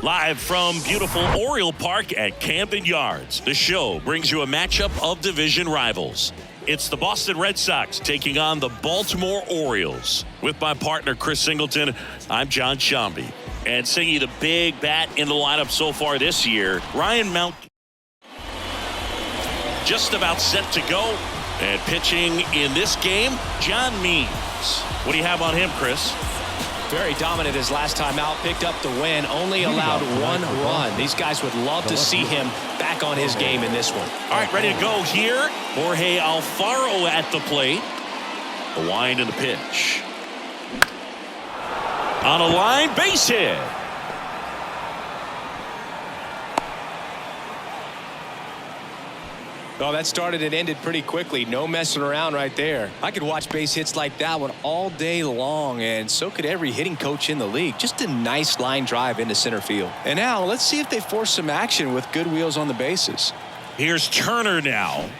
Live from beautiful Oriole Park at Camden Yards, the show brings you a matchup of division rivals. It's the Boston Red Sox taking on the Baltimore Orioles. With my partner, Chris Singleton, I'm John Shambi. And singing the big bat in the lineup so far this year, Ryan Mount just about set to go. And pitching in this game, John Means. What do you have on him, Chris? Very dominant his last time out, picked up the win, only allowed one run. These guys would love to see him back on his game in this one. All right, ready to go here. Jorge Alfaro at the plate. The wind and the pitch. On a line, base hit. Oh, that started and ended pretty quickly. No messing around right there. I could watch base hits like that one all day long, and so could every hitting coach in the league. Just a nice line drive into center field. And now let's see if they force some action with good wheels on the bases. Here's Turner now.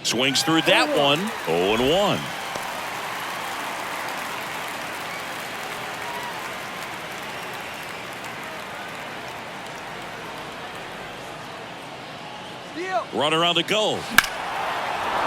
Swings through that one. 0-1. Runner on the go.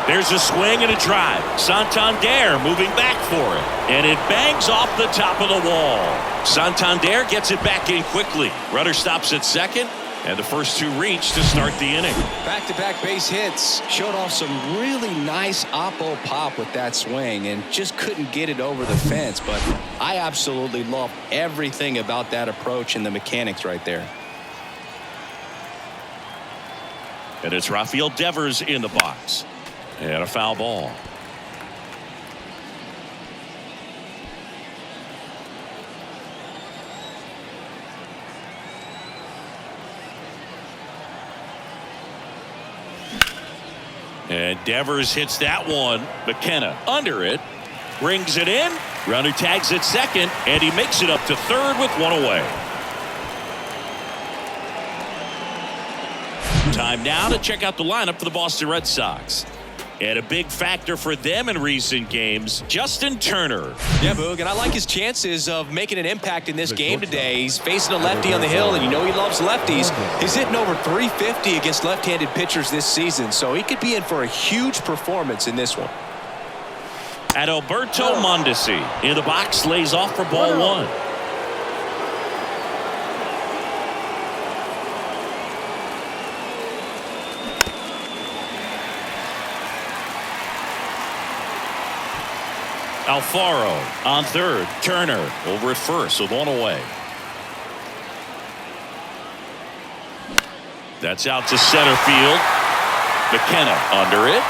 There's a swing and a drive. Santander moving back for it. And it bangs off the top of the wall. Santander gets it back in quickly. Runner stops at second. And the first two reach to start the inning. Back-to-back base hits. Showed off some really nice oppo pop with that swing and just couldn't get it over the fence. But I absolutely love everything about that approach and the mechanics right there. And it's Rafael Devers in the box. And a foul ball. And Devers hits that one. McKenna under it. Brings it in. Runner tags at second. And he makes it up to third with one away. Time now to check out the lineup for the Boston Red Sox. And a big factor for them in recent games, Justin Turner. Yeah, Boog, and I like his chances of making an impact in this game today. He's facing a lefty on the hill, and you know he loves lefties. He's hitting over 350 against left-handed pitchers this season, so he could be in for a huge performance in this one. Adalberto Mondesi in the box, lays off for ball one. Alfaro on third. Turner over at first with one away. That's out to center field. McKenna under it.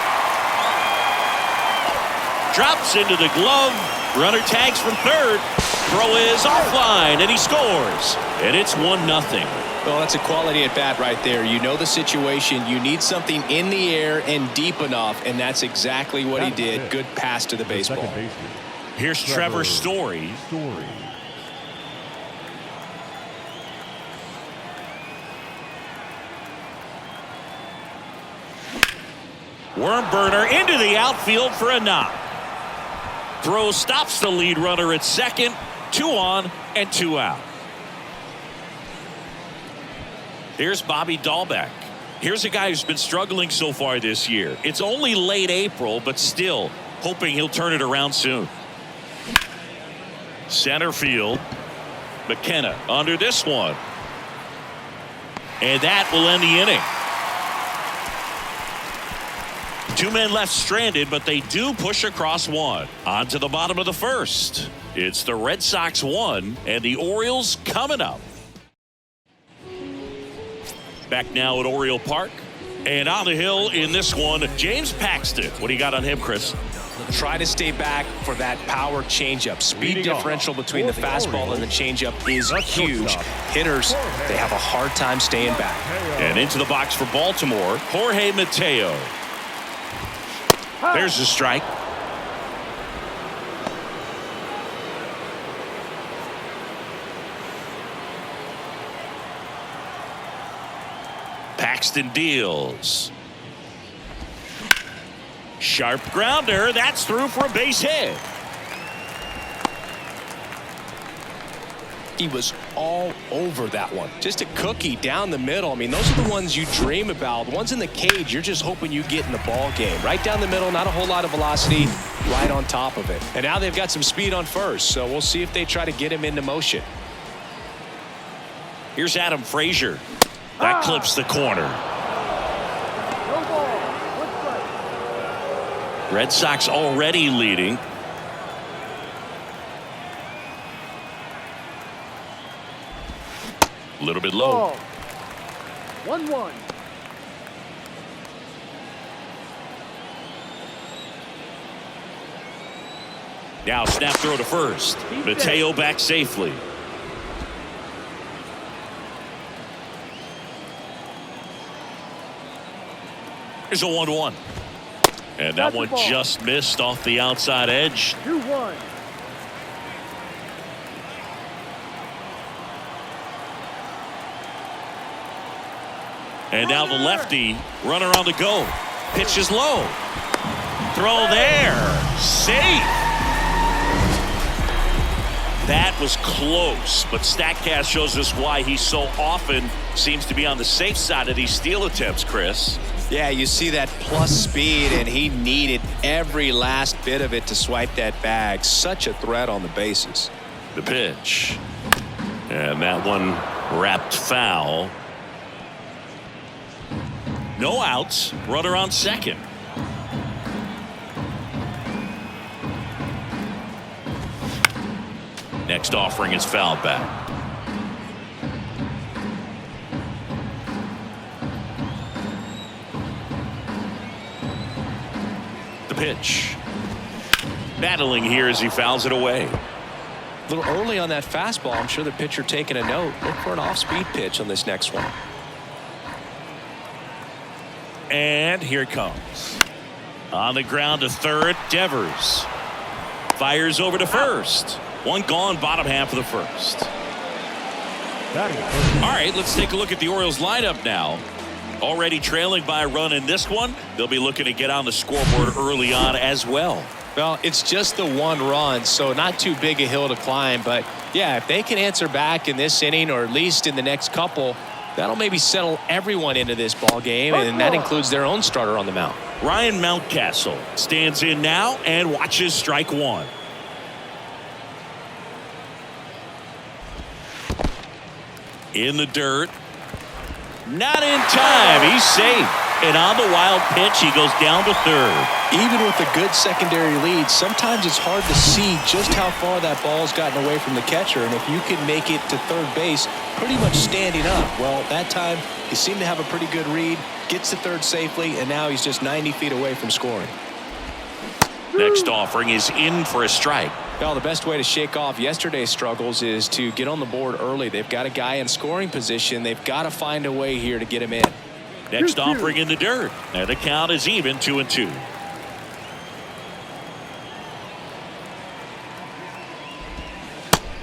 Drops into the glove. Runner tags from third. Throw is offline and he scores. And it's 1-0. Well, that's a quality at bat right there. You know the situation. You need something in the air and deep enough, and that's exactly what he did. Good pass to the baseball. Here's Trevor Story. Worm burner into the outfield for a knock. Throw stops the lead runner at second. 2 on and 2 out. Here's Bobby Dahlbeck. Here's a guy who's been struggling so far this year. It's only late April, but still hoping he'll turn it around soon. Center field. McKenna under this one. And that will end the inning. 2 men left stranded, but they do push across one. On to the bottom of the first. It's the Red Sox 1 and the Orioles coming up. Back now at Oriole Park. And on the hill in this one, James Paxton. What do you got on him, Chris? Try to stay back for that power changeup. Speed differential between the fastball and the changeup is huge. Hitters, they have a hard time staying back. And into the box for Baltimore, Jorge Mateo. There's the strike. Paxton deals. Sharp grounder. That's through for a base hit. He was all over that one. Just a cookie down the middle. I mean, those are the ones you dream about. The ones in the cage, you're just hoping you get in the ball game. Right down the middle, not a whole lot of velocity, right on top of it. And now they've got some speed on first, so we'll see if they try to get him into motion. Here's Adam Frazier. That clips the corner. Red Sox already leading. A little bit low. 1-1. Now snap throw to first. Mateo back safely. Here's a 1-1. And that one just missed off the outside edge. 2-1. And now the lefty runner on the go. Pitch is low. Throw there. Safe. That was close, but StatCast shows us why he so often seems to be on the safe side of these steal attempts, Chris. Yeah, you see that plus speed, and he needed every last bit of it to swipe that bag. Such a threat on the bases. The pitch. And that one wrapped foul. No outs. Runner on second. Next offering is fouled back. The pitch. Battling here as he fouls it away. A little early on that fastball. I'm sure the pitcher taking a note. Look for an off-speed pitch on this next one. And here it comes. On the ground to third, Devers. Fires over to first. One gone, bottom half of the first. All right, let's take a look at the Orioles lineup now. Already trailing by a run in this one. They'll be looking to get on the scoreboard early on as well. Well, it's just the one run, so not too big a hill to climb. But, yeah, if they can answer back in this inning or at least in the next couple, that'll maybe settle everyone into this ball game, and that includes their own starter on the mound. Ryan Mountcastle stands in now and watches strike one. In the dirt. Not in time. He's safe. And on the wild pitch, he goes down to third. Even with a good secondary lead, sometimes it's hard to see just how far that ball's gotten away from the catcher. And if you can make it to third base pretty much standing up, well, that time he seemed to have a pretty good read, gets to third safely, and now he's just 90 feet away from scoring. Next offering is in for a strike. Well, the best way to shake off yesterday's struggles is to get on the board early. They've got a guy in scoring position. They've got to find a way here to get him in. Next offering in the dirt. And the count is even 2-2.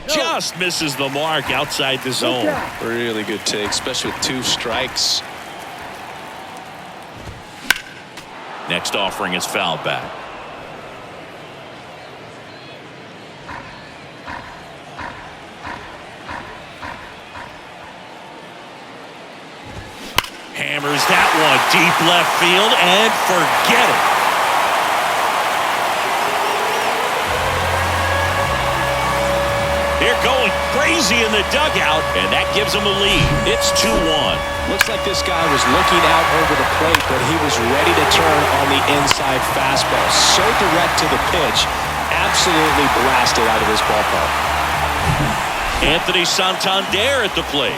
Just misses the mark outside the zone. Really good take, especially with two strikes. Next offering is fouled back. Hammers that one deep left field and forget it. They're going crazy in the dugout, and that gives them a lead. It's 2-1. Looks like this guy was looking out over the plate, but he was ready to turn on the inside fastball. So direct to the pitch, absolutely blasted out of this ballpark. Anthony Santander at the plate.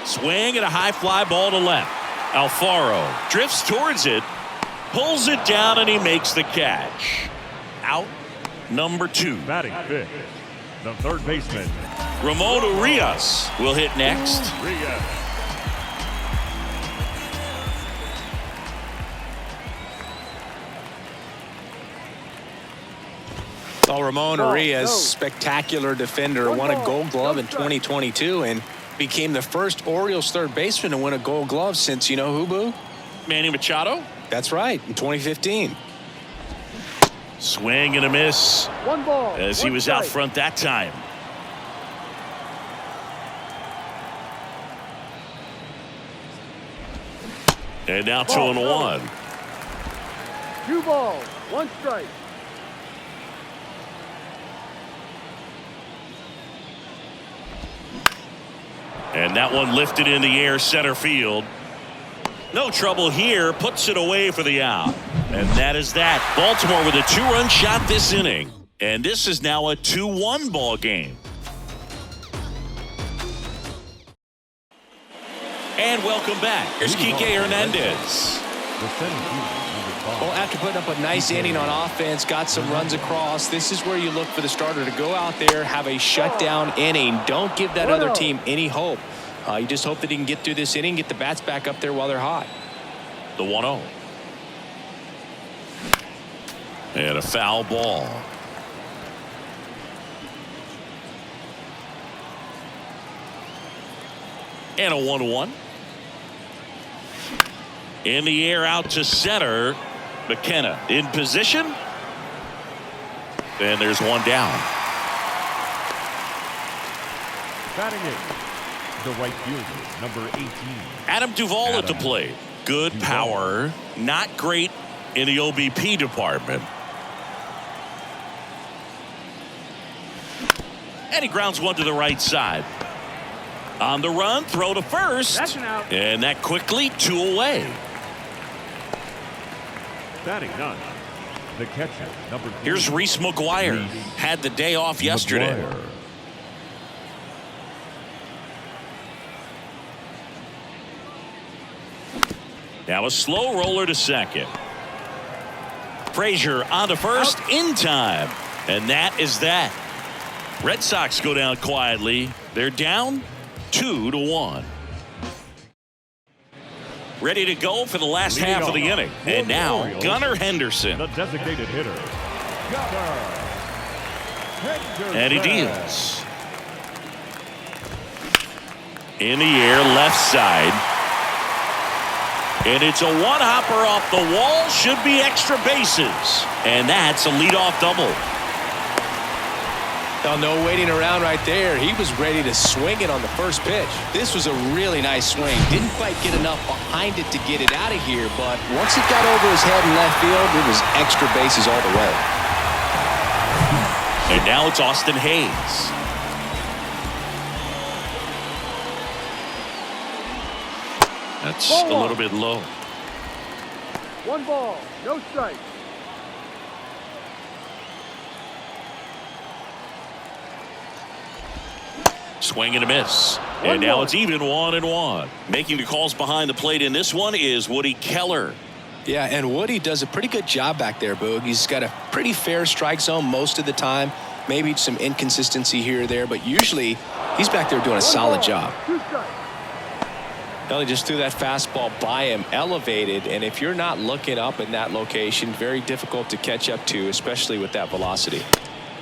Swing and a high fly ball to left. Alfaro drifts towards it, pulls it down, and he makes the catch. Out number 2. Batting fifth, the third baseman, Ramon Urias will hit next. Well, Ramon Urias, spectacular defender, won a Gold Glove in 2022 and became the first Orioles third baseman to win a Gold Glove since, you know who, Boo? Manny Machado. That's right, in 2015. Swing and a miss One ball. as he one was out strike. front that time. And now 2-1. 2 balls. 1 strike. And that one lifted in the air center field. No trouble here. Puts it away for the out. And that is that. Baltimore with a 2-run shot this inning. And this is now a 2-1 ball game. And welcome back. Here's Kike Hernandez. The center fielder, number 5. Well, after putting up a nice inning on offense, got some runs across, this is where you look for the starter to go out there, have a shutdown inning. Don't give that other team any hope. You just hope that he can get through this inning, get the bats back up there while they're hot. The 1-0. And a foul ball. And a 1-1. In the air out to center. McKenna in position. And there's one down. Batting it, the right fielder, number 18. Adam Duvall at the plate. Good power. Not great in the OBP department. And he grounds one to the right side. On the run, throw to first. That's an out. And that quickly 2 away. Batting 9, the catcher, number 3. Here's Reese McGuire. Had the day off yesterday. McGuire. Now a slow roller to second. Frazier on to first in time. And that is that. Red Sox go down quietly. They're down 2-1. Ready to go for the last half of the inning. And now Gunnar Henderson. The designated hitter, Gunnar Henderson. And he deals. In the air, left side. And it's a one-hopper off the wall. Should be extra bases. And that's a leadoff double. No waiting around right there. He was ready to swing it on the first pitch. This was a really nice swing. Didn't quite get enough behind it to get it out of here, but once it got over his head in left field, it was extra bases all the way. And now it's Austin Hayes. That's a little bit low. 1 ball. No strike. Swing and a miss. And now it's even 1-1. Making the calls behind the plate in this one is Woody Keller. Yeah, and Woody does a pretty good job back there, Boog. He's got a pretty fair strike zone most of the time. Maybe some inconsistency here or there, but usually he's back there doing a solid job. 2 strikes. Well, he just threw that fastball by him, elevated, and if you're not looking up in that location, very difficult to catch up to, especially with that velocity.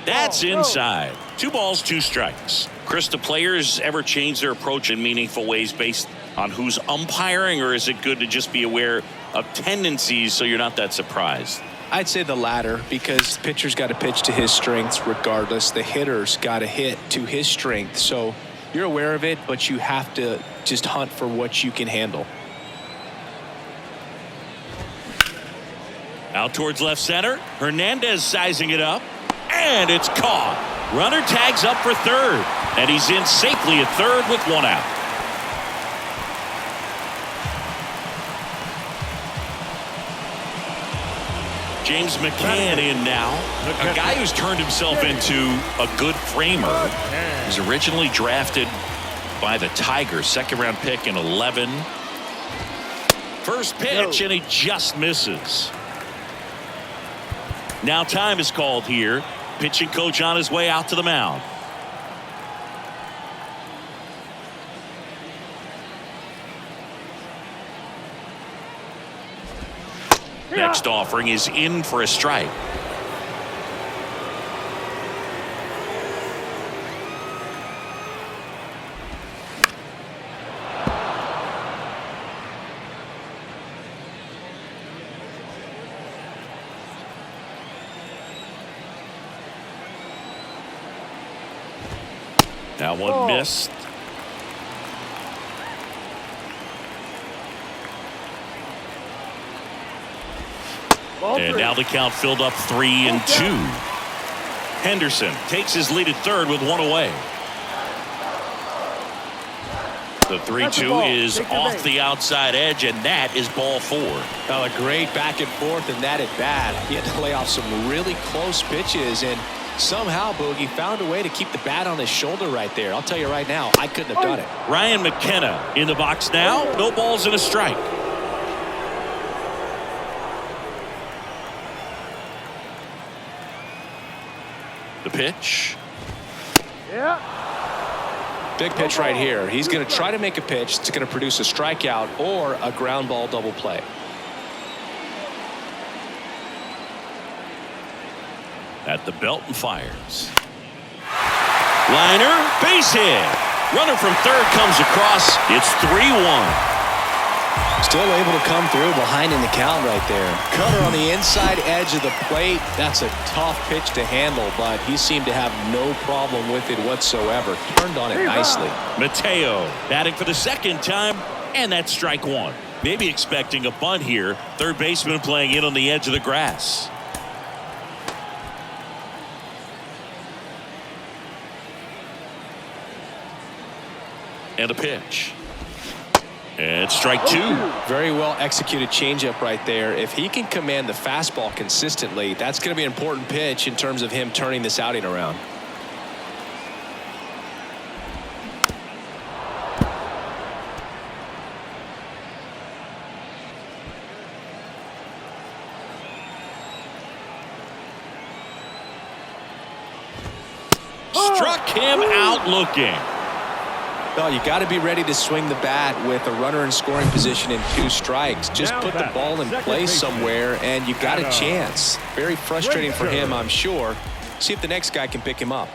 That's inside. 2 balls, 2 strikes. Chris, do players ever change their approach in meaningful ways based on who's umpiring, or is it good to just be aware of tendencies so you're not that surprised? I'd say the latter, because the pitcher's got to pitch to his strengths regardless. The hitter's got to hit to his strength. So you're aware of it, but you have to just hunt for what you can handle. Out towards left center. Hernandez sizing it up. And it's caught. Runner tags up for third. And he's in safely at third with 1 out. James McCann in now. A guy who's turned himself into a good framer. He was originally drafted by the Tigers, 2nd-round pick in 11. First pitch, and he just misses. Now time is called here. Pitching coach on his way out to the mound. Next offering is in for a strike. That one missed. And now the count filled up 3-2. Henderson takes his lead at third with one away. The 3-2 is off the outside edge, and that is ball 4. Well, a great back and forth, and that at bat. He had to lay off some really close pitches, and somehow Boogie found a way to keep the bat on his shoulder right there. I'll tell you right now, I couldn't have done it. Ryan McKenna in the box now. No balls and a strike. The pitch. Yeah. Big pitch right here. He's going to try to make a pitch that's going to produce a strikeout or a ground ball double play. At the belt and fires. Liner, base hit. Runner from third comes across. It's 3-1. Still able to come through behind in the count right there. Cutter on the inside edge of the plate. That's a tough pitch to handle, but he seemed to have no problem with it whatsoever. Turned on it nicely. Mateo batting for the second time, and that's strike 1. Maybe expecting a bunt here. Third baseman playing in on the edge of the grass. And a pitch. And strike 2. Very well executed changeup right there. If he can command the fastball consistently, that's going to be an important pitch in terms of him turning this outing around. Struck him out looking. Well, you got to be ready to swing the bat with a runner in scoring position and 2 strikes. Just put the ball in place somewhere, and you got a chance. Very frustrating for him, I'm sure. See if the next guy can pick him up.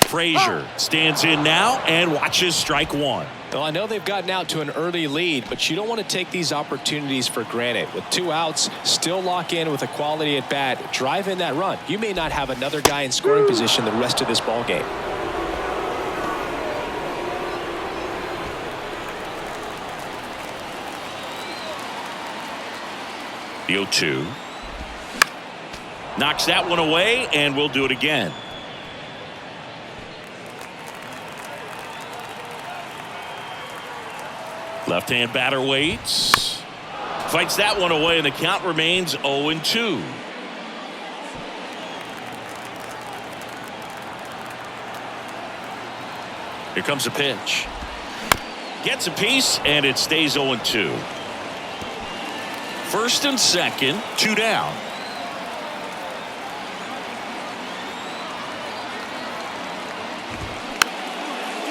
Frazier stands in now and watches strike 1. Well, I know they've gotten out to an early lead, but you don't want to take these opportunities for granted. With 2 outs, still lock in with a quality at bat, drive in that run. You may not have another guy in scoring position the rest of this ball game. The 0-2. Knocks that one away, and we'll do it again. Left-hand batter waits. Fights that one away, and the count remains 0-2. Here comes a pitch. Gets a piece, and it stays 0-2. First and second, 2 down.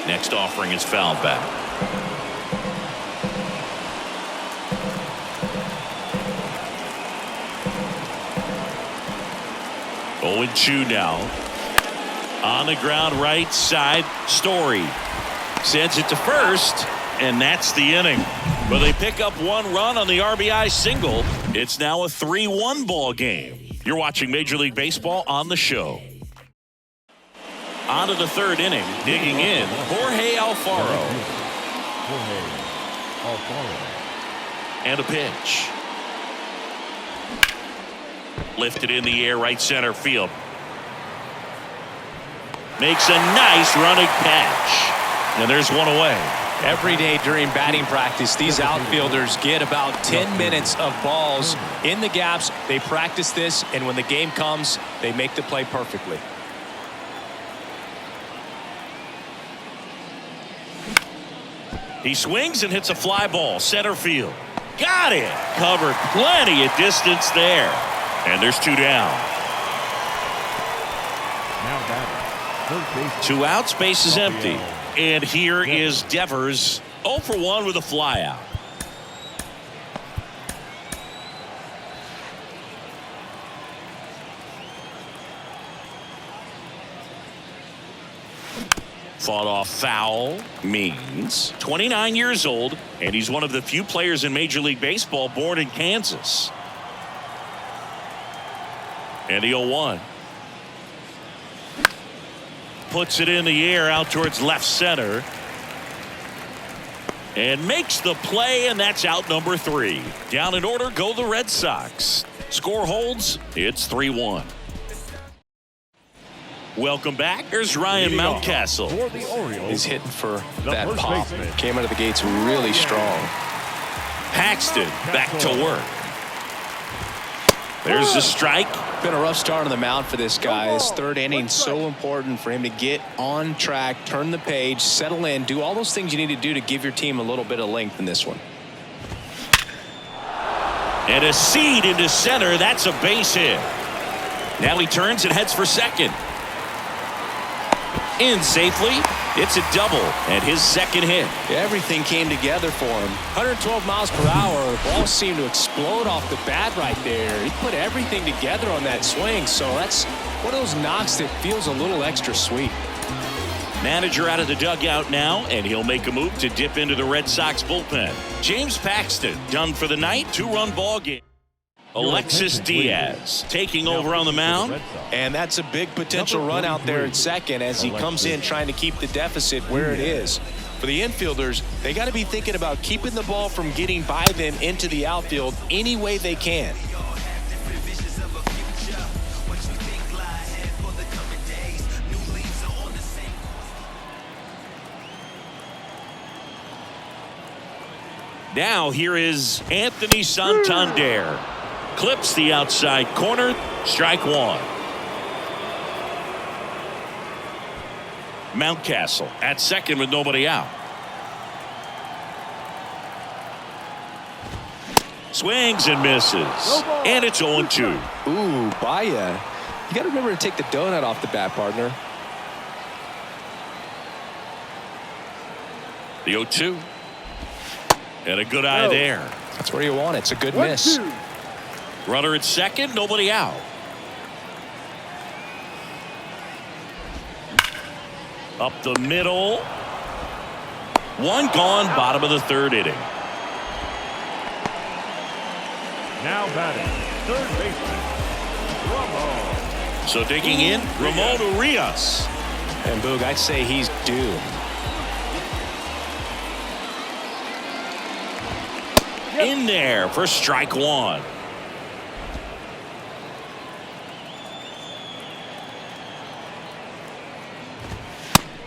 Next offering is fouled back. Oh, 0-2 now. On the ground right side, Story sends it to first, and that's the inning. But they pick up 1 run on the RBI single. It's now a 3-1 ball game. You're watching Major League Baseball on the show. On to the 3rd inning, digging in, Jorge Alfaro. And a pitch. Lifted in the air, right center field. Makes a nice running catch. And there's one away. Every day during batting practice, these outfielders get about 10 minutes of balls in the gaps. They practice this, and when the game comes, they make the play perfectly. He swings and hits a fly ball, center field. Got it. Covered plenty of distance there. And there's 2 down. Now batting. 2 outs, base is empty. And here is Devers, 0 for 1 with a flyout. Fought off foul means 29 years old, and he's one of the few players in Major League Baseball born in Kansas. And the 0-1. puts it in the air out towards left center. And makes the play, and that's out number 3. Down in order go the Red Sox. Score holds, it's 3-1. Welcome back. Here's Ryan Mountcastle. For the Orioles, He's hitting for the that first pop. baseman. Came out of the gates really strong. Paxton back to work. There's the strike. Been a rough start on the mound for this guy. His third inning, so important for him to get on track, turn the page, settle in, do all those things you need to do to give your team a little bit of length in this one. And a seed into center. That's a base hit. Now he turns and heads for second. In safely. It's a double and his second hit. Everything came together for him. 112 miles per hour. The ball seemed to explode off the bat right there. He put everything together on that swing. So that's one of those knocks that feels a little extra sweet. Manager out of the dugout now, and he'll make a move to dip into the Red Sox bullpen. James Paxton done for the night. 2-run ball game. Alexis Diaz taking over on the mound. And that's a big potential run out there at second as he comes in trying to keep the deficit where it is. For the infielders, they got to be thinking about keeping the ball from getting by them into the outfield any way they can. Now here is Anthony Santander. Clips the outside corner. Strike 1. Mountcastle at second with nobody out. Swings and misses. And it's 0-2. Ooh, Baya. You got to remember to take the donut off the bat, partner. The 0-2. And a good eye there. That's where you want it. It's a good 1-2. miss. Runner at second, nobody out. Up the middle. One gone, bottom of the third inning. Now batting, third baseman, Ramon. So digging in, Ramon Urias. And Boog, I'd say he's due. In there for strike 1.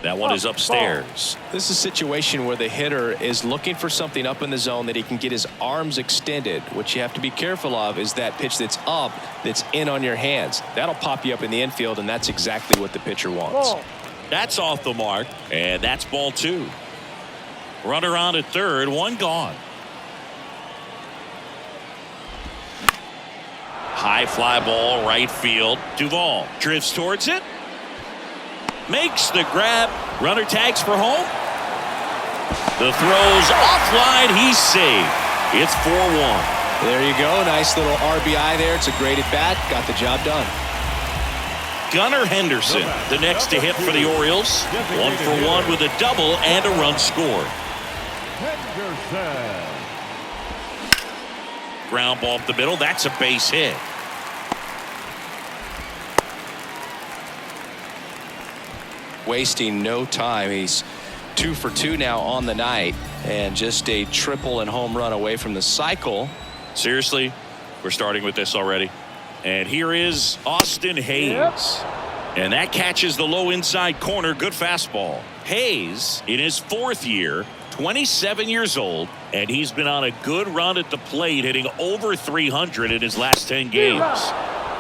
That one is upstairs. This is a situation where the hitter is looking for something up in the zone that he can get his arms extended. What you have to be careful of is that pitch that's up, that's in on your hands. That'll pop you up in the infield, and that's exactly what the pitcher wants. That's off the mark, and that's ball 2. Runner on at third, one gone. High fly ball, right field. Duvall drifts towards it. Makes the grab. Runner tags for home. The throw's offline. He's safe. It's 4-1. There you go. Nice little RBI there. It's a great at bat. Got the job done. Gunnar Henderson, the next to hit for the Orioles. 1 for 1 with a double and a run scored. Henderson. Ground ball up the middle. That's a base hit. Wasting no time. He's 2 for 2 now on the night, and just a triple and home run away from the cycle. Seriously, we're starting with this already. And here is Austin Hayes. And that catches the low inside corner. Good fastball. Hayes in his 4th year, 27 years old, and he's been on a good run at the plate, hitting over 300 in his last 10 games.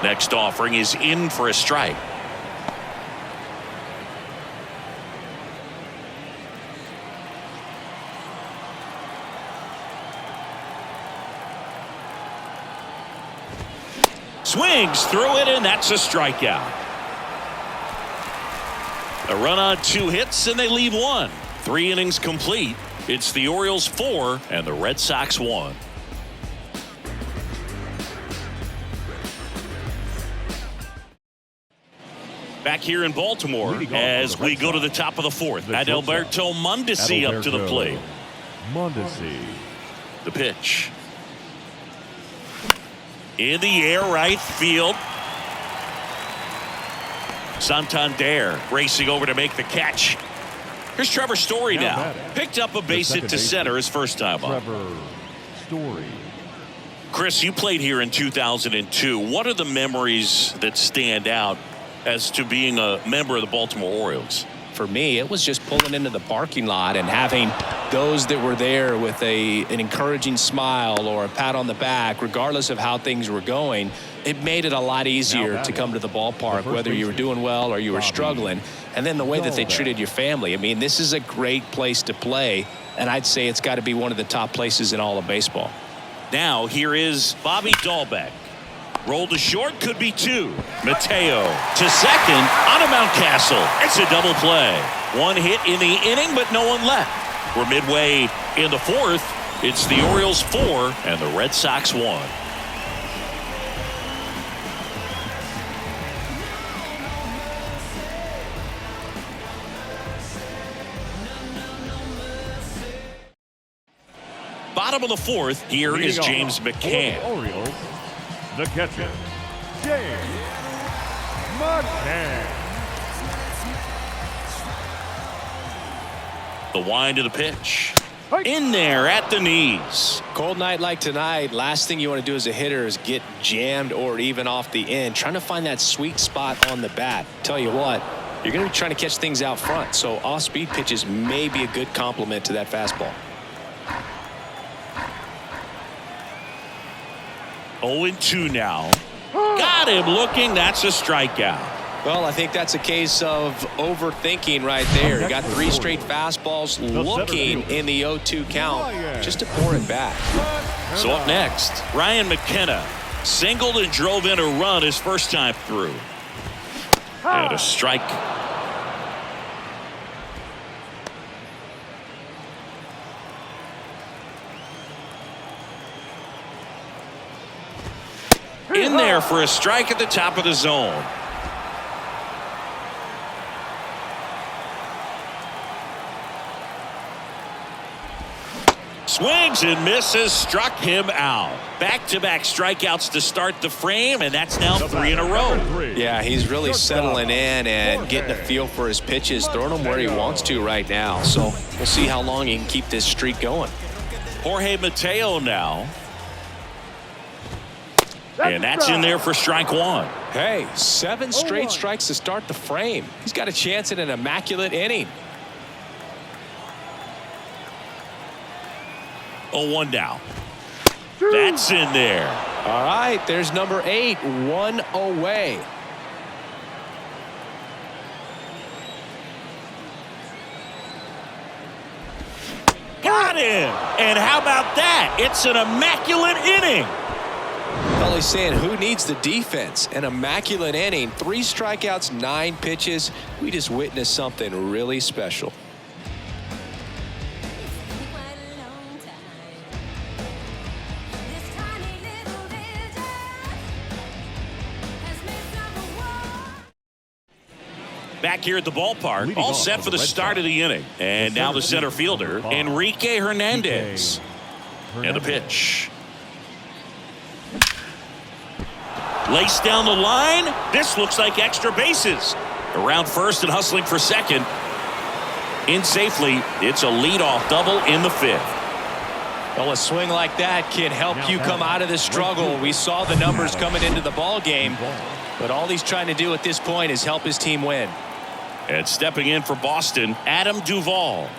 Next offering is in for a strike. Swings through it, and that's a strikeout. A run on 2 hits, and they leave 1. 3 innings complete. It's the Orioles 4 and the Red Sox 1. Back here in Baltimore as we go to the top of the 4th. Adalberto Mondesi up to the plate. Mondesi. The pitch. In the air, right field. Santander racing over to make the catch. Here's Trevor Story now. Picked up a base hit to center his first time up. Trevor Story. Chris, you played here in 2002. What are the memories that stand out as to being a member of the Baltimore Orioles? For me, it was just pulling into the parking lot and having those that were there with an encouraging smile or a pat on the back, regardless of how things were going. It made it a lot easier to come to the ballpark, whether you were doing well or you were struggling. And then the way that they treated your family. I mean, this is a great place to play, and I'd say it's got to be one of the top places in all of baseball. Now here is Bobby Dahlbeck. Roll to short, could be two. Mateo to second on a Mountcastle. It's a double play. One hit in the inning, but no one left. We're midway in the fourth. It's the Orioles 4 and the Red Sox 1. Bottom of the fourth, here is James McCann. Orioles, the catcher, James McCann. The wind of the pitch. In there at the knees. Cold night like tonight, last thing you want to do as a hitter is get jammed or even off the end. Trying to find that sweet spot on the bat. Tell you what, you're going to be trying to catch things out front, so off-speed pitches may be a good complement to that fastball. 0-2 now. Got him looking. That's a strikeout. Well, I think that's a case of overthinking right there. You got 3 straight fastballs looking in the 0-2 count just to pour it back. So up next, Ryan McKenna singled and drove in a run his first time through. And a strike. In there for a strike at the top of the zone. Swings and misses, struck him out. Back-to-back strikeouts to start the frame, and that's now 3 in a row. Yeah, he's really settling in and getting a feel for his pitches, throwing them where he wants to right now. So we'll see how long he can keep this streak going. Jorge Mateo now. And that's in there for strike 1. Hey, 7 straight strikes to start the frame. He's got a chance at an immaculate inning. 0-1 now. That's in there. All right, there's number 8, 1 away. Got him. And how about that? It's an immaculate inning. Well, he's saying who needs the defense? An immaculate inning, 3 strikeouts, 9 pitches. We just witnessed something really special. Back here at the ballpark, all set for the start of the inning. And now the center fielder, Enrique Hernandez. And the pitch. Laced down the line. This looks like extra bases. Around first and hustling for second. In safely. It's a leadoff double in the 5th. Well, a swing like that can help you come out of the struggle. We saw the numbers coming into the ball game, but all he's trying to do at this point is help his team win. And stepping in for Boston, Adam Duvall.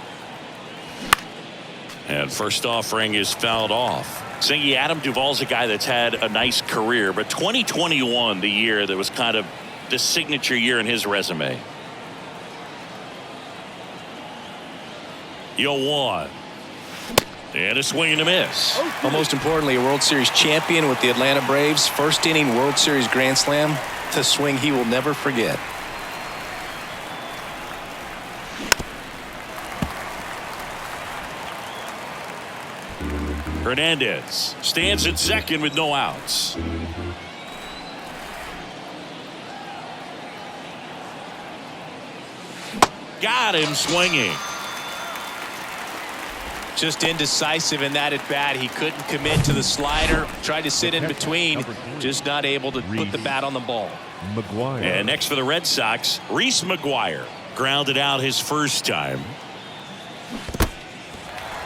And first offering is fouled off. Singy, Adam Duvall's a guy that's had a nice career, but 2021, the year that was kind of the signature year in his resume. 0-1. And a swing and a miss. Well, most importantly, a World Series champion with the Atlanta Braves. First inning World Series grand slam. The swing he will never forget. Hernandez stands at second with no outs. Got him swinging. Just indecisive in that at bat. He couldn't commit to the slider. Tried to sit in between. Just not able to put the bat on the ball. McGuire. And next for the Red Sox, Reese McGuire. Grounded out his first time.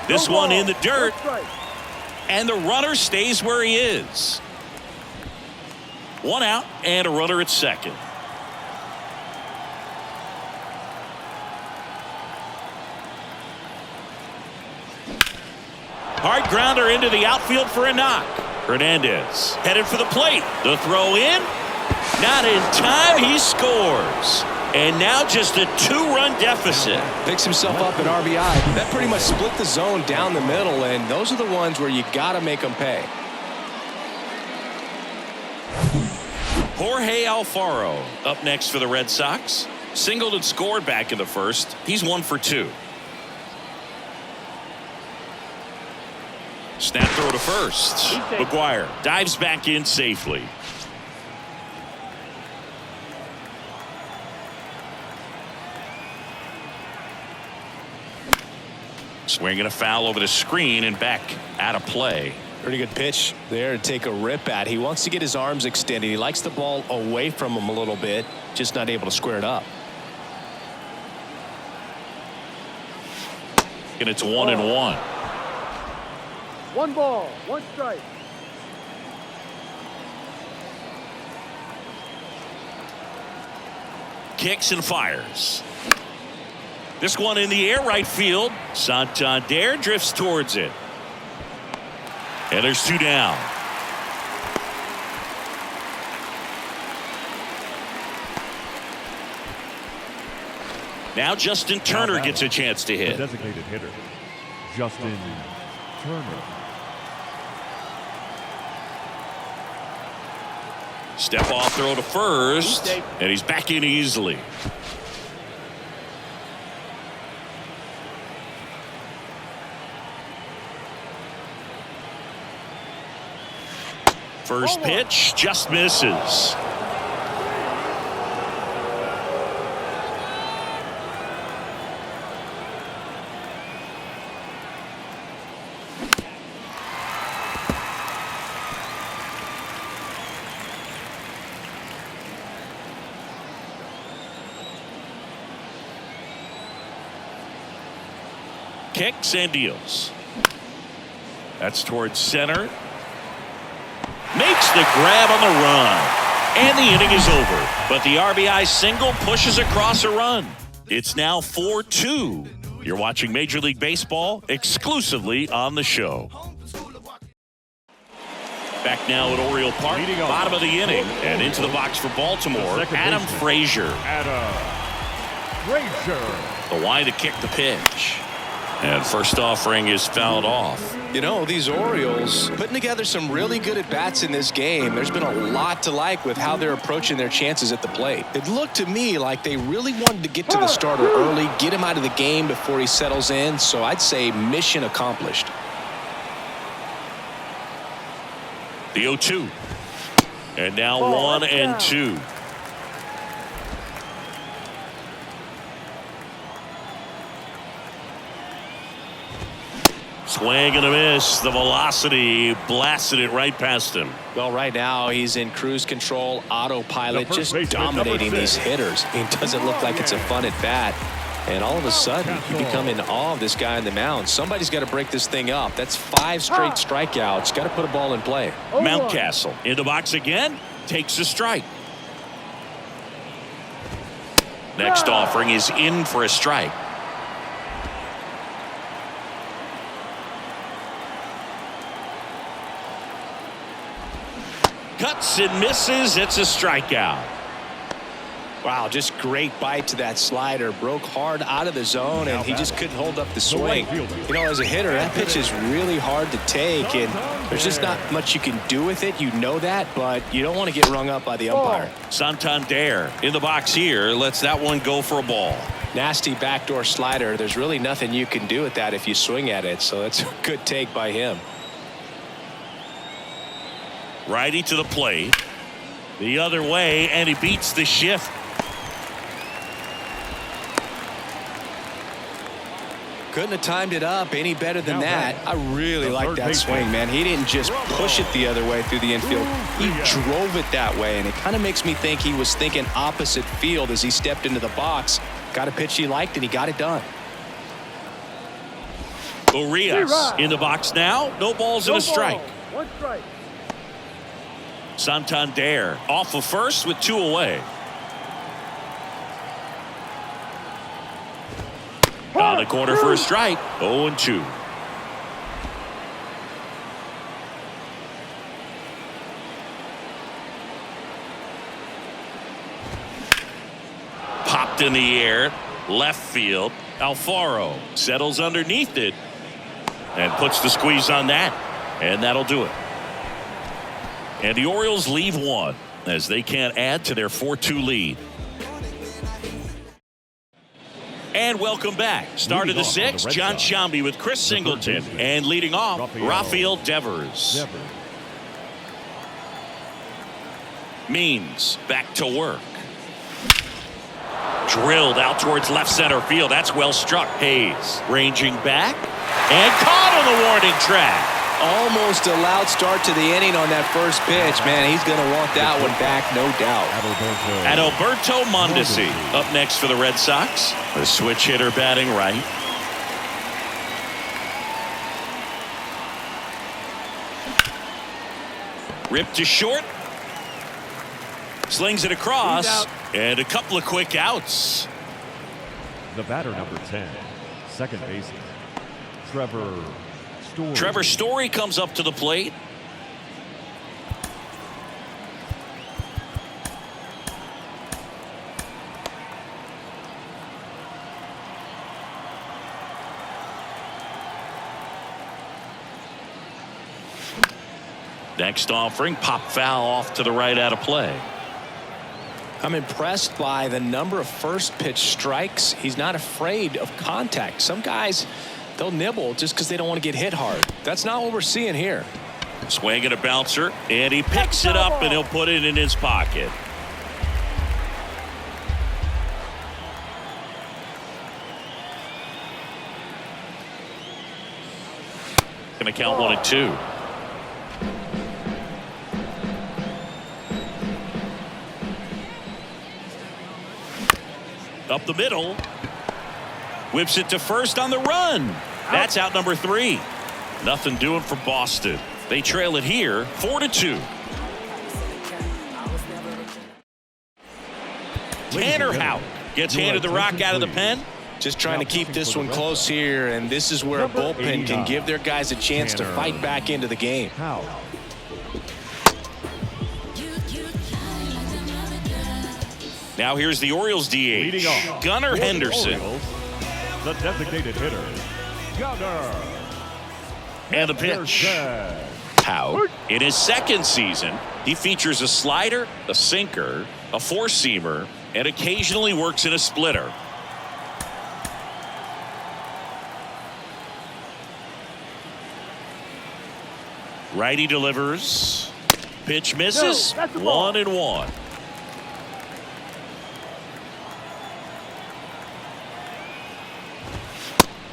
This one in the dirt. And the runner stays where he is. One out and a runner at second. Hard grounder into the outfield for a knock. Hernandez headed for the plate. The throw in. Not in time. He scores. And now just a 2-run deficit. Picks himself up at RBI. That pretty much split the zone down the middle, and those are the ones where you got to make them pay. Jorge Alfaro up next for the Red Sox. Singled and scored back in the first. He's 1 for 2. Snap throw to first. McGuire dives back in safely. Swinging a foul over the screen and back out of play. Pretty good pitch there to take a rip at. He wants to get his arms extended. He likes the ball away from him a little bit. Just not able to square it up. And it's 1-1. 1 ball, 1 strike. Kicks and fires. This one in the air right field. Santander drifts towards it. And there's 2 down. Now Justin Turner gets a chance to hit. The designated hitter, Justin Turner. Step off throw to first. And he's back in easily. First pitch just misses. Kicks and deals. That's towards center. Makes the grab on the run. And the inning is over. But the RBI single pushes across a run. It's now 4-2. You're watching Major League Baseball exclusively on the show. Back now at Oriole Park, bottom of the inning, and into the box for Baltimore, Adam Frazier. The line to kick the pitch. And first offering is fouled off. You know, these Orioles putting together some really good at-bats in this game. There's been a lot to like with how they're approaching their chances at the plate. It looked to me like they really wanted to get to the starter early, get him out of the game before he settles in. So I'd say mission accomplished. The 0-2. And now 1-2. Swing and a miss. The velocity blasted it right past him. Well, right now he's in cruise control, autopilot, just dominating these hitters. It doesn't look like it's a fun at bat. And all of a sudden, you become in awe of this guy on the mound. Somebody's got to break this thing up. That's 5 straight strikeouts. Got to put a ball in play. Mountcastle in the box again. Takes a strike. Next offering is in for a strike. Cuts and misses. It's a strikeout. Wow, just great bite to that slider. Broke hard out of the zone, and he just couldn't hold up the swing. You know, as a hitter, that pitch is really hard to take, and there's just not much you can do with it. You know that, but you don't want to get rung up by the umpire. Santander in the box here. Lets that one go for a ball. Nasty backdoor slider. There's really nothing you can do with that if you swing at it, so that's a good take by him. Righty to the plate. The other way, and he beats the shift. Couldn't have timed it up any better than Now that. I really the like third that baseman. swing, man. He didn't just push it the other way through the infield. He drove it that way, and it kind of makes me think he was thinking opposite field as he stepped into the box. Got a pitch he liked, and he got it done. Urias in the box now. No balls and a strike. 1 strike. Santander off of first with 2 away. On the corner for a strike. 0-2. Popped in the air. Left field. Alfaro settles underneath it and puts the squeeze on that. And that'll do it. And the Orioles leave 1 as they can't add to their 4-2 lead. And welcome back. Start of the 6th, John Sciambi with Chris Singleton. And leading off, Rafael Devers. Means back to work. Drilled out towards left center field. That's well struck. Hayes ranging back and caught on the warning track. Almost a loud start to the inning on that first pitch. Man, he's going to want that one back, no doubt. Adalberto Mondesi up next for the Red Sox. The switch hitter batting right. Ripped to short. Slings it across. And a couple of quick outs. The batter, number 10, second baseman, Trevor Story. Trevor Story comes up to the plate. Next offering, pop foul off to the right out of play. I'm impressed by the number of first pitch strikes. He's not afraid of contact. Some guys, they'll nibble just because they don't want to get hit hard. That's not what we're seeing here. Swing and a bouncer, and he picks it up and he'll put it in his pocket. Gonna count 1-2. Up the middle. Whips it to first on the run. That's out number 3. Nothing doing for Boston. They trail it here 4-2. Tanner Houck gets handed the rock out of the pen. Just trying to keep this one close here, and this is where a bullpen can give their guys a chance to fight back into the game. Now here's the Orioles DH, Gunnar Henderson. The designated hitter, Gunnar. And the pitch. Houck, in his second season, he features a slider, a sinker, a four-seamer, and occasionally works in a splitter. Righty delivers. Pitch misses. 1-1.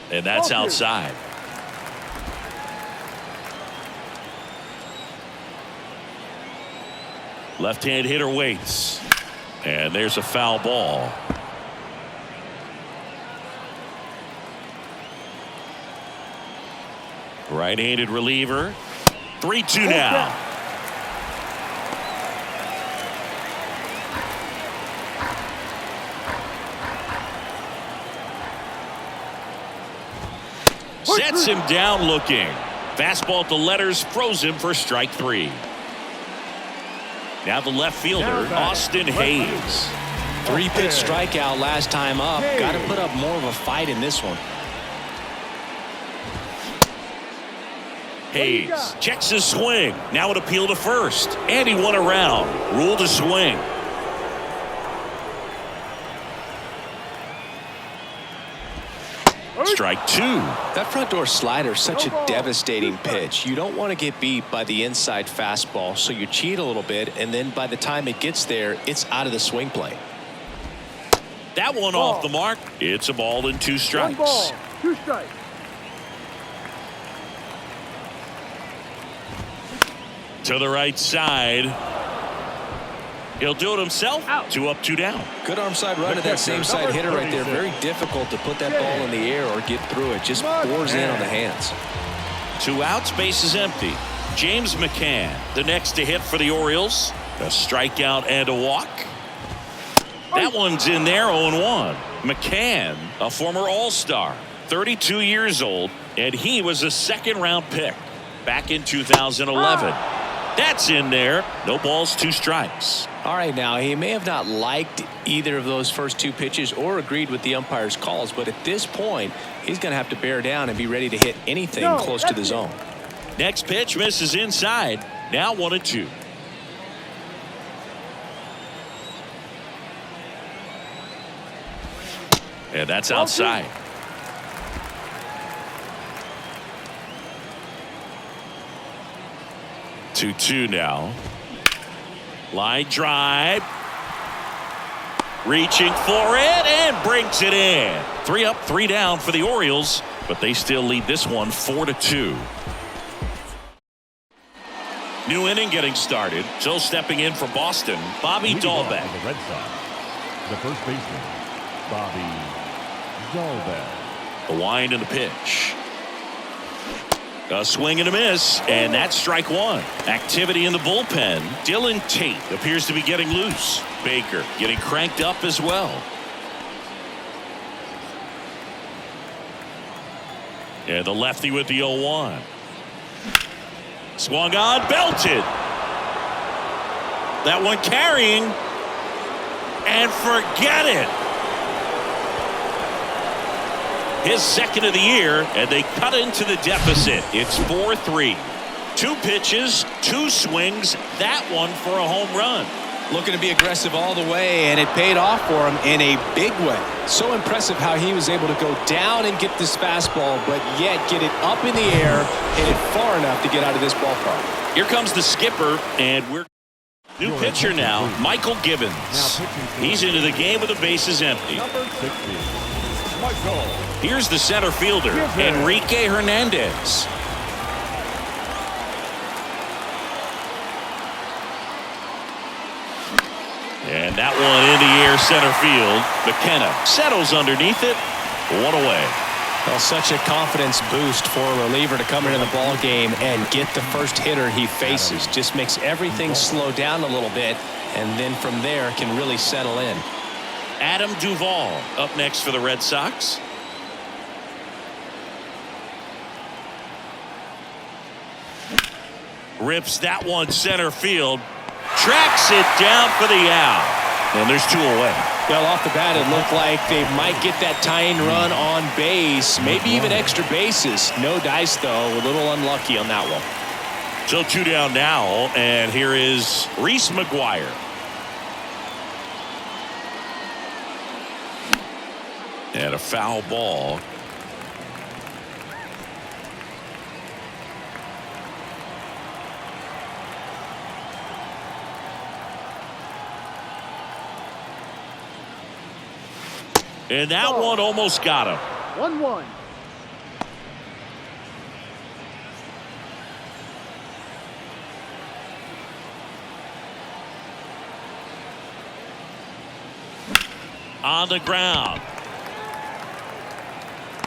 And that's outside. Left-hand hitter waits. And there's a foul ball. Right-handed reliever. 3-2 now. Sets him down looking. Fastball at the letters froze him for strike 3. Now the left fielder, Austin Hayes. 3-pitch strikeout last time up. Got to put up more of a fight in this one. Hayes checks his swing. Now an appeal to first. And he won a round. Ruled a swing. Strike 2. That front door slider is such a devastating pitch. You don't want to get beat by the inside fastball, so you cheat a little bit, and then by the time it gets there, it's out of the swing plane. That one off the mark. It's a ball and 2 strikes. 2 strikes. To the right side. He'll do it himself. Out. 2 up, 2 down. Good arm side run to that same side hitter right there. Very difficult to put that ball in the air or get through it. Just pours in on the hands. 2 outs, base is empty. James McCann, the next to hit for the Orioles. A strikeout and a walk. That one's in there, 0-1. McCann, a former All-Star, 32 years old, and he was a second-round pick back in 2011. That's in there. No balls, 2 strikes. All right, now, he may have not liked either of those first 2 pitches or agreed with the umpire's calls, but at this point, he's going to have to bear down and be ready to hit anything close to the zone. Next pitch misses inside. Now 1-2. And that's outside. Two now. Line drive. Reaching for it and brings it in. 3 up, 3 down for the Orioles, but they still lead this one 4-2. New inning getting started. So stepping in for Boston, Bobby Dahlbeck. The Red Sox, the first baseman, Bobby Dahlbeck. The wind and the pitch. A swing and a miss, and that's strike 1. Activity in the bullpen. Dylan Tate appears to be getting loose. Baker getting cranked up as well. And the lefty with the 0-1. Swung on, belted. That one carrying. And forget it. His second of the year, and they cut into the deficit. It's 4-3. 2 pitches, 2 swings. That one for a home run. Looking to be aggressive all the way, and it paid off for him in a big way. So impressive how he was able to go down and get this fastball, but yet get it up in the air, hit it far enough to get out of this ballpark. Here comes the skipper, and we're new pitcher now, Michael Gibbons. He's into the game with the bases empty. Number 60, Michael. Here's the center fielder, Enrique Hernandez. And that one in the air center field. McKenna settles underneath it. 1 away. Well, such a confidence boost for a reliever to come into the ball game and get the first hitter he faces. Just makes everything slow down a little bit, and then from there can really settle in. Adam Duvall up next for the Red Sox. Rips that one center field. Tracks it down for the out. And there's 2 away. Well, off the bat, it looked like they might get that tying run on base, maybe even extra bases. No dice, though. A little unlucky on that one. So 2 down now, and here is Reese McGuire. And a foul ball. And that one almost got him. 1-1. On the ground.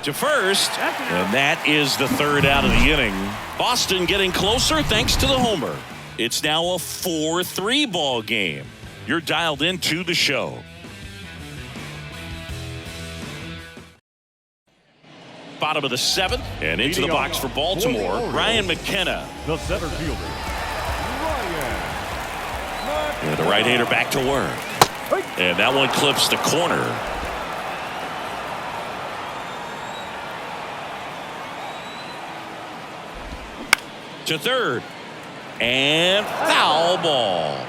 To first. And that is the 3rd out of the inning. Boston getting closer thanks to the homer. It's now a 4-3 ball game. You're dialed into the show. Bottom of the 7th, and into the box for Baltimore, Ryan McKenna. The center fielder, Ryan. And the right-hander back to work. And that one clips the corner. To third. And foul ball.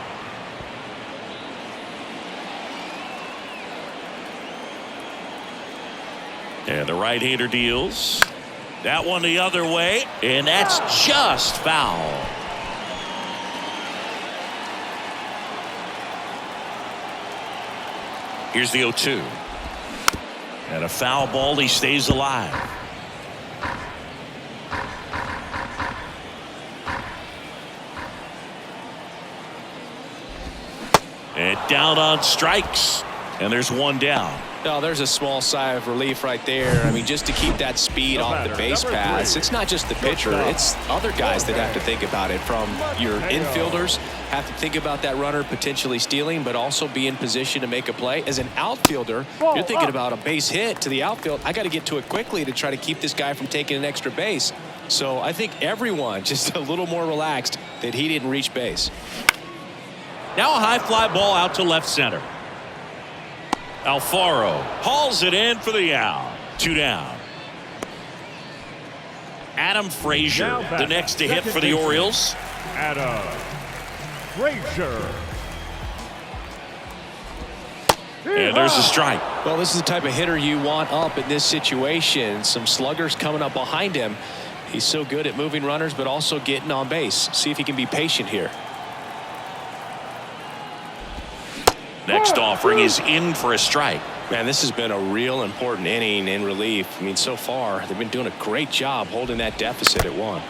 And the right-hander deals. That one the other way, and that's just foul. Here's the 0-2. And a foul ball, he stays alive. And down on strikes. And there's one down. No, there's a small sigh of relief right there. I mean, just to keep that speed off the base paths. It's not just the pitcher. It's other guys that have to think about it. From your infielders have to think about that runner potentially stealing, but also be in position to make a play. As an outfielder, you're thinking about a base hit to the outfield. I got to get to it quickly to try to keep this guy from taking an extra base. So I think everyone just a little more relaxed that he didn't reach base. Now a high fly ball out to left center. Alfaro hauls it in for the out. 2 down. Adam Frazier, the next to hit for the Orioles. Adam Frazier. And there's a strike. Well, this is the type of hitter you want up in this situation. Some sluggers coming up behind him. He's so good at moving runners, but also getting on base. See if he can be patient here. Next offering is in for a strike. Man, this has been a real important inning in relief. I mean, so far, they've been doing a great job holding that deficit at 1.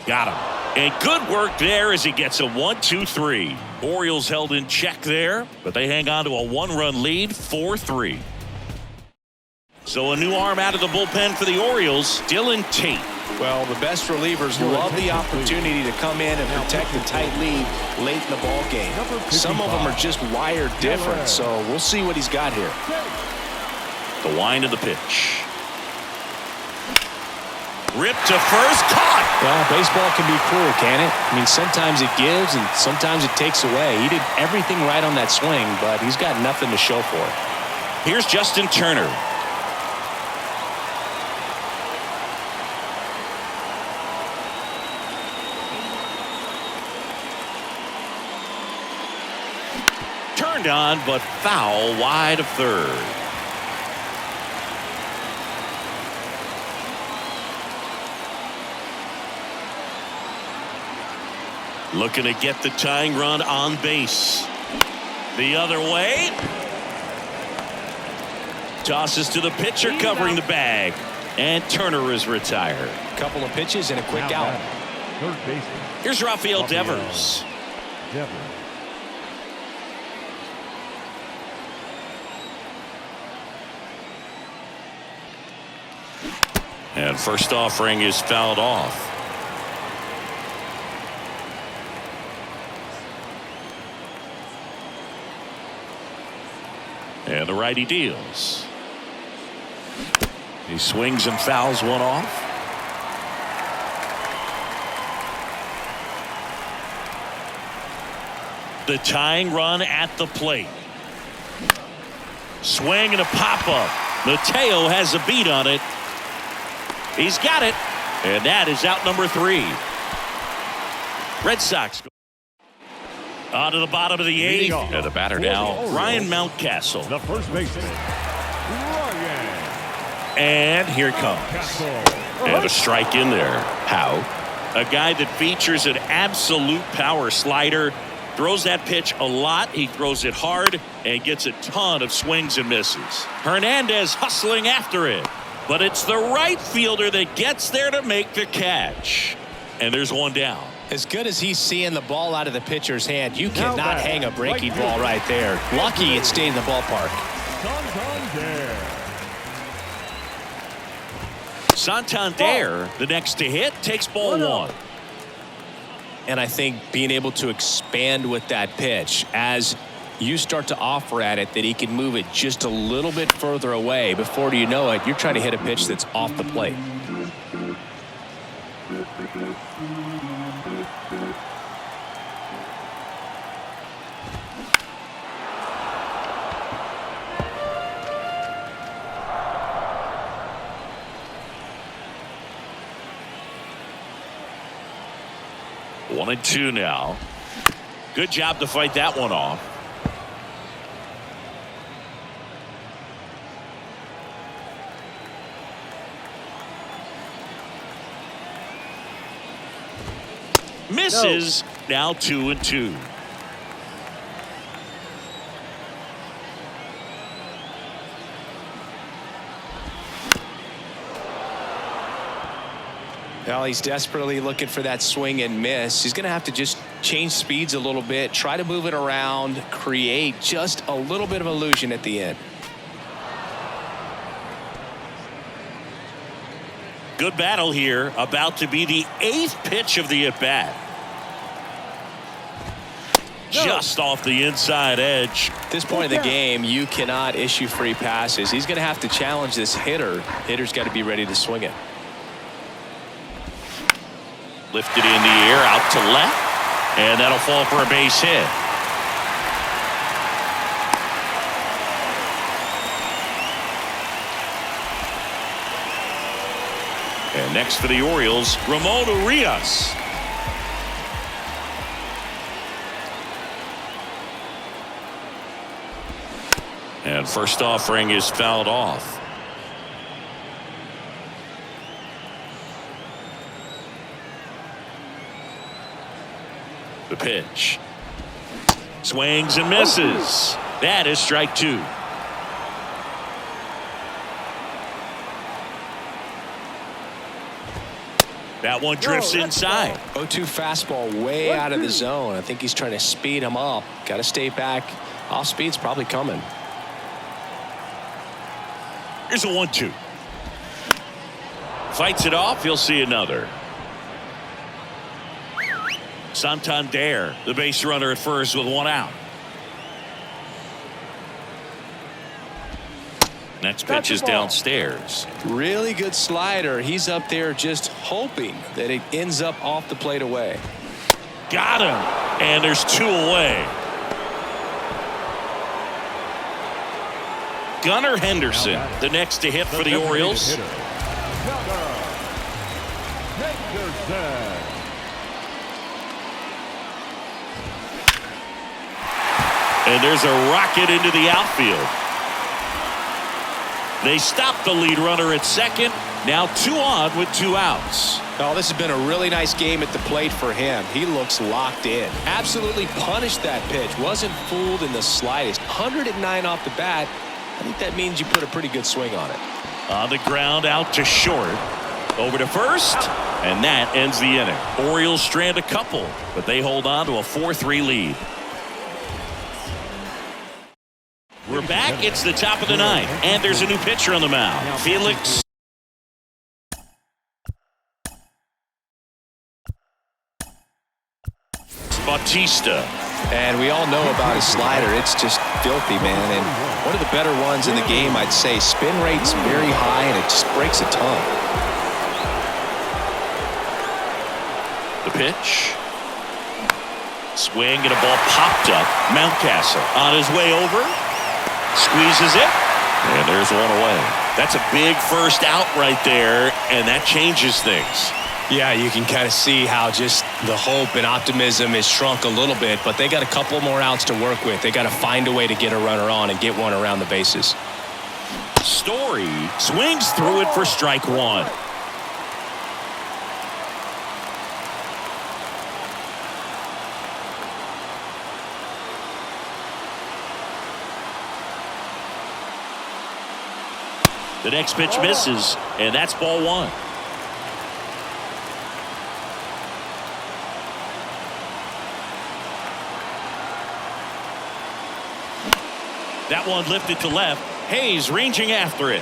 Got him. And good work there as he gets a 1-2-3. Orioles held in check there, but they hang on to a 1-run lead, 4-3. So a new arm out of the bullpen for the Orioles, Dylan Tate. Well, the best relievers love the opportunity to come in and protect a tight lead late in the ball game. Some of them are just wired different, so we'll see what he's got here. The wind of the pitch. Ripped to first, caught. Well, baseball can be cruel, can it? I mean, sometimes it gives and sometimes it takes away. He did everything right on that swing, but he's got nothing to show for it. Here's Justin Turner. Turned on, but foul wide of third. Looking to get the tying run on base. The other way. Tosses to the pitcher covering the bag. And Turner is retired. Couple of pitches and a quick out. Third baseman. Here's Rafael Devers. Devers. And first offering is fouled off. And the righty deals. He swings and fouls one off. The tying run at the plate. Swing and a pop-up. Mateo has a beat on it. He's got it. And that is out number 3. Red Sox on to the bottom of the 8th. And the batter now, Ryan Mountcastle. The first baseman, Ryan. And here it comes. And a strike in there. How? A guy that features an absolute power slider. Throws that pitch a lot. He throws it hard and gets a ton of swings and misses. Hernandez hustling after it. But it's the right fielder that gets there to make the catch. And there's one down. As good as he's seeing the ball out of the pitcher's hand, you cannot hang a breaking ball right there. Lucky it stayed in the ballpark. Santander, the next to hit, takes ball 1. And I think being able to expand with that pitch as you start to offer at it that he can move it just a little bit further away. Before you know it, you're trying to hit a pitch that's off the plate. One and 2 now. Good job to fight that one off. Misses. Now 2-2. Well, he's desperately looking for that swing and miss. He's going to have to just change speeds a little bit, try to move it around, create just a little bit of illusion at the end. Good battle here. About to be the 8th pitch of the at-bat. Just off the inside edge. At this point in the game, you cannot issue free passes. He's going to have to challenge this hitter. Hitter's got to be ready to swing it. Lifted in the air, out to left, and that'll fall for a base hit. And next for the Orioles, Ramon Urias. And first offering is fouled off. The pitch. Swings and misses. That is strike 2. That one drifts inside. 0-2 fastball way out of the zone. I think he's trying to speed him up. Got to stay back. Off speed's probably coming. Here's a 1-2. Fights it off. He'll see another. Santander, the base runner at first with 1 out. Next pitch is downstairs. Really good slider. He's up there just hoping that it ends up off the plate away. Got him. And there's 2 away. Gunnar Henderson, the next to hit for the Orioles. And there's a rocket into the outfield. They stop the lead runner at second. Now 2 on with 2 outs. Oh, this has been a really nice game at the plate for him. He looks locked in. Absolutely punished that pitch. Wasn't fooled in the slightest. 109 off the bat. I think that means you put a pretty good swing on it. On the ground, out to short. Over to first. And that ends the inning. Orioles strand a couple, but they hold on to a 4-3 lead. We're back. It's the top of the 9th, and there's a new pitcher on the mound. Felix Bautista. And we all know about his slider. It's just filthy, man. And one of the better ones in the game, I'd say. Spin rate's very high, and it just breaks a ton. The pitch. Swing and a ball popped up. Mountcastle on his way over. Squeezes it. And there's 1 away. That's a big first out right there, and that changes things. Yeah, you can kind of see how just the hope and optimism is shrunk a little bit, but they got a couple more outs to work with. They got to find a way to get a runner on and get one around the bases. Story swings through it for strike 1. The next pitch misses, and that's ball 1. That one lifted to left. Hayes ranging after it.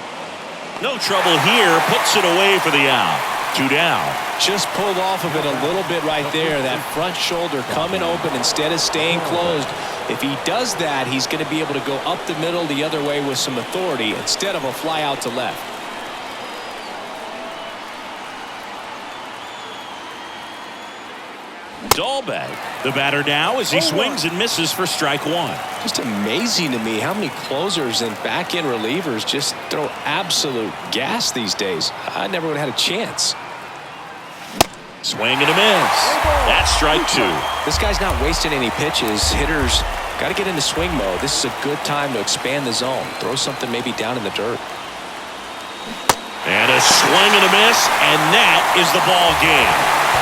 No trouble here. Puts it away for the out. 2 down. Just pulled off of it a little bit right there. That front shoulder coming open instead of staying closed. If he does that, he's going to be able to go up the middle the other way with some authority instead of a fly out to left. Dahlbeck, the batter now as he swings and misses for strike 1. Just amazing to me how many closers and back-end relievers just throw absolute gas these days. I never would have had a chance. Swing and a miss. That's strike 2. This guy's not wasting any pitches. Hitters got to get into swing mode. This is a good time to expand the zone. Throw something maybe down in the dirt. And a swing and a miss, and that is the ball game.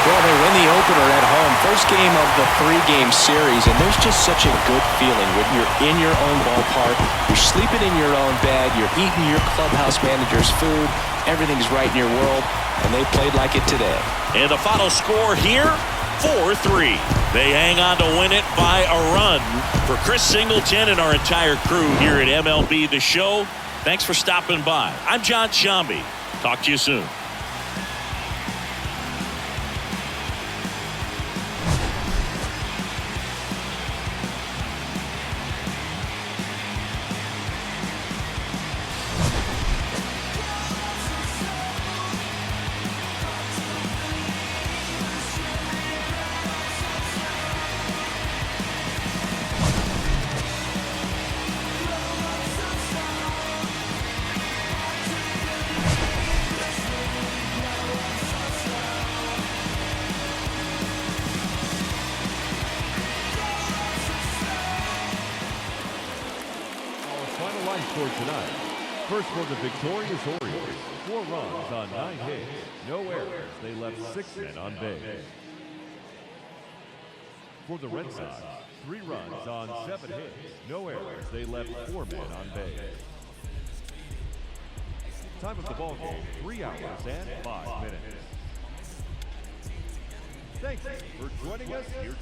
Well, they win the opener at home. First game of the 3-game series, and there's just such a good feeling when you're in your own ballpark, you're sleeping in your own bed, you're eating your clubhouse manager's food, everything's right in your world, and they played like it today. And the final score here, 4-3. They hang on to win it by a run. For Chris Singleton and our entire crew here at MLB The Show, thanks for stopping by. I'm John Shambi. Talk to you soon. Final line score tonight. First for the victorious Orioles, 4 runs on 9 hits, no errors. They left 6 men on base. For the Red Sox, 3 runs on 7 hits, no errors. They left 4 men on base. Time of the ball game, 3 hours and 5 minutes. Thank you for joining us here tonight.